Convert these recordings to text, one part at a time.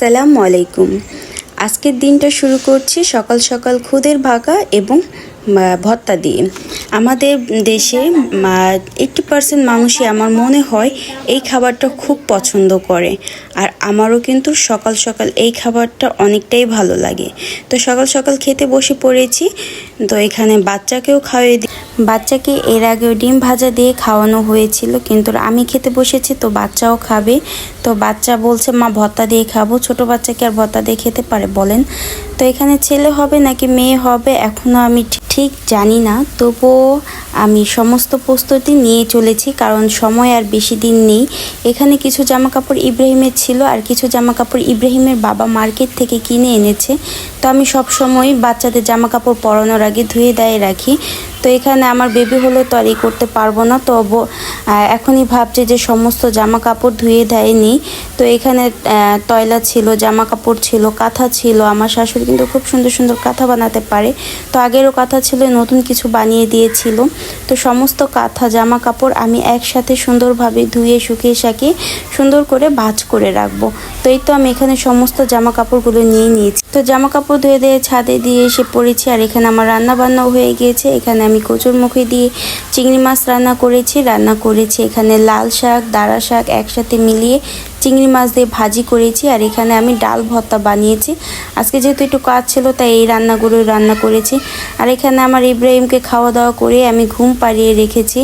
আসসালামু আলাইকুম। আজকের দিনটা শুরু করছি সকাল সকাল খুদের ভাগা এবং ভর্তা দিয়ে। আমাদের দেশে 80% মানুষই আমার মনে হয় এই খাবারটা খুব পছন্দ করে, আর আমারও কিন্তু সকাল সকাল এই খাবারটা অনেকটাই ভালো লাগে। তো সকাল সকাল খেতে বসে পড়েছি। তো এখানে বাচ্চাকেও খাওয়াই দিই। বাচ্চাকে এর আগেও ডিম ভাজা দিয়ে খাওয়ানো হয়েছিল, কিন্তু আমি খেতে বসেছি তো বাচ্চাও খাবে। তো বাচ্চা বলছে মা ভর্তা দিয়ে খাবো। ছোট বাচ্চাকে আর ভর্তা দিয়ে খেতে পারে বলেন? তো এখানে ছেলে হবে নাকি মেয়ে হবে এখনও আমি ঠিক জানি না, তবুও আমি সমস্ত প্রস্তুতি নিয়ে চলেছি, কারণ সময় আর বেশি দিন নেই। এখানে কিছু জামা কাপড় ইব্রাহিমের ছিল, আর কিছু জামা কাপড় ইব্রাহিমের বাবা মার্কেট থেকে কিনে এনেছে। তো আমি সব সময় বাচ্চাদের জামা কাপড় পরানোর আগে ধুয়ে দেয় রাখি। তো এখানে আমার বেবি হলে তো আর এই করতে পারবো না, তো এখনই ভাবছে যে সমস্ত জামা কাপড় ধুয়ে দেয়নি। তো এখানে তয়লা ছিল, জামা কাপড় ছিল, কাঁথা ছিল। আমার শাশুড়ি কিন্তু খুব সুন্দর সুন্দর কাঁথা বানাতে পারে। তো আগেরও কাঁথা ছিল, নতুন কিছু বানিয়ে দিয়েছিল। তো সমস্ত কাঁথা জামা কাপড় আমি একসাথে সুন্দরভাবে ধুয়ে শুকিয়ে শাকিয়ে সুন্দর করে ভাঁজ করে রাখবো। তো এই তো আমি এখানে সমস্ত জামা কাপড়গুলো নিয়ে নিয়েছি। তো জামা কাপড় ধুয়ে দিয়ে ছাদে দিয়ে এসে পড়েছি, আর এখানে আমার রান্না বান্নাও হয়ে গিয়েছে। এখানে আমি কচুরমুখী দিয়ে চিংড়ি মাছ রান্না করেছি। এখানে লাল শাক, দাঁড়া শাক একসাথে মিলিয়ে চিংড়ি মাছ দিয়ে ভাজি করেছি, আর এখানে আমি ডাল ভর্তা বানিয়েছি। আজকে যেহেতু একটু কাজ ছিল তাই এই রান্নাগুলো রান্না করেছি। আর এখানে আমার ইব্রাহিমকে খাওয়া দাওয়া করে আমি ঘুম পাড়িয়ে রেখেছি।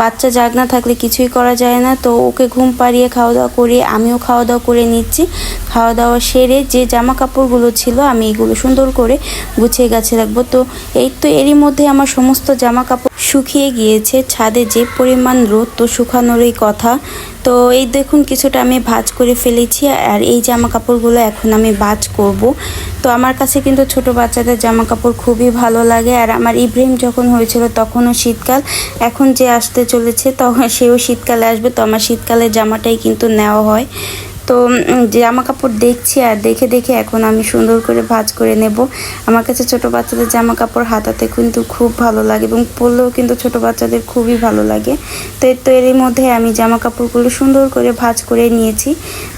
বাচ্চা জাগ না থাকলে কিছুই করা যায় না, তো ওকে ঘুম পাড়িয়ে খাওয়া দাওয়া করে আমিও খাওয়া দাওয়া করে নিচ্ছি। খাওয়া দাওয়া সেরে যে জামা কাপড়গুলো ছিল আমি এগুলো সুন্দর করে গুছিয়ে গাছে রাখবো। তো এই তো এরই মধ্যে আমার সমস্ত জামা কাপড় শুকিয়ে গিয়েছে। ছাদে যে পরিমাণ রোদ, তো শুকানোরই কথা। তো এই দেখুন কিছুটা আমি ভাঁজ করে ফেলেছি, আর এই জামা কাপড়গুলো এখন আমি ভাঁজ করব। তো আমার কাছে কিন্তু ছোট বাচ্চাদের জামা কাপড় খুবই ভালো লাগে। আর আমার ইব্রাহিম যখন হয়েছিল তখনও শীতকাল, এখন যে আসতে চলেছে তখন সেও শীতকালে আসবে। তো আমার শীতকালের জামাটাই কিন্তু নেওয়া হয়। তো জামা কাপড় দেখছি, আর দেখে দেখে এখন আমি সুন্দর করে ভাঁজ করে নেব। আমার কাছে ছোট বাচ্চাদের জামা কাপড় হাতাতে কিন্তু খুব ভালো লাগে, এবং পরলেও কিন্তু ছোট বাচ্চাদের খুবই ভালো লাগে। তো এরই মধ্যে আমি জামা কাপড়গুলো সুন্দর করে ভাঁজ করে নিয়েছি।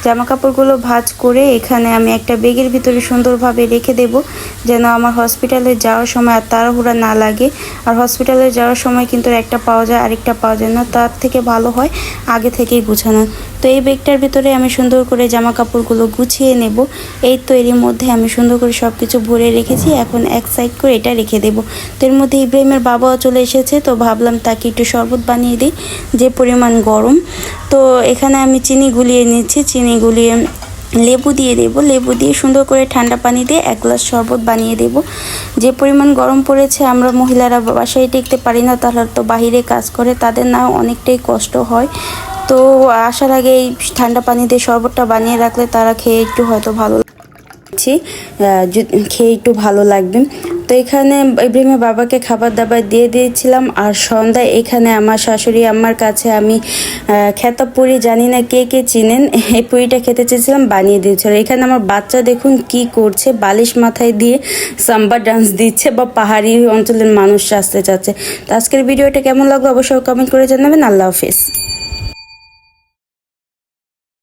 জামা কাপড়গুলো ভাঁজ করে এখানে আমি একটা ব্যাগের ভিতরে সুন্দরভাবে রেখে দেব, যেন আমার হসপিটালে যাওয়ার সময় আর তাড়াহুড়া না লাগে। আর হসপিটালে যাওয়ার সময় কিন্তু একটা পাওয়া যায় আরেকটা পাওয়া যায় না, তার থেকে ভালো হয় আগে থেকেই গুছানো। তো এই ব্যাগটার ভিতরে আমি সুন্দর করে জামা কাপড়গুলো গুছিয়ে নেব। এই তো এরই মধ্যে আমি সুন্দর করে সব কিছু ভরে রেখেছি, এখন এক সাইড করে এটা রেখে দেব। তো এর মধ্যে ইব্রাহিমের বাবাও চলে এসেছে, তো ভাবলাম তাকে একটু শরবত বানিয়ে দিই, যে পরিমাণ গরম। তো এখানে আমি চিনি গুলিয়ে নিচ্ছি, চিনি গুলিয়ে লেবু দিয়ে দেবো, লেবু দিয়ে সুন্দর করে ঠান্ডা পানি দিয়ে এক গ্লাস শরবত বানিয়ে দেব। যে পরিমাণ গরম পড়েছে, আমরা মহিলারা বাসায় টিকতে পারি না, তারা তো বাহিরে কাজ করে, তাদের না অনেকটাই কষ্ট হয়। তো আসার আগে এই ঠান্ডা পানি দিয়ে শরবতটা বানিয়ে রাখলে তারা খেয়ে একটু হয়তো ভালো খেয়ে একটু ভালো লাগবে। তো এখানে ইব্রাহিমের বাবাকে খাবার দাবার দিয়ে দিয়েছিলাম। আর সন্ধ্যায় এখানে আমার শাশুড়ি আম্মার কাছে আমি খেতা পুরি, জানি না কে কে চিনেন, এই পুরিটা খেতে চেয়েছিলাম, বানিয়ে দিয়েছিল। এখানে আমার বাচ্চা দেখুন কি করছে, বালিশ মাথায় দিয়ে সাম্বা ডান্স দিচ্ছে, বা পাহাড়ি অঞ্চলের মানুষ আসতে চাচ্ছে। তো আজকের ভিডিওটা কেমন লাগলো অবশ্যই কমেন্ট করে জানাবেন। আল্লাহ হাফেজ।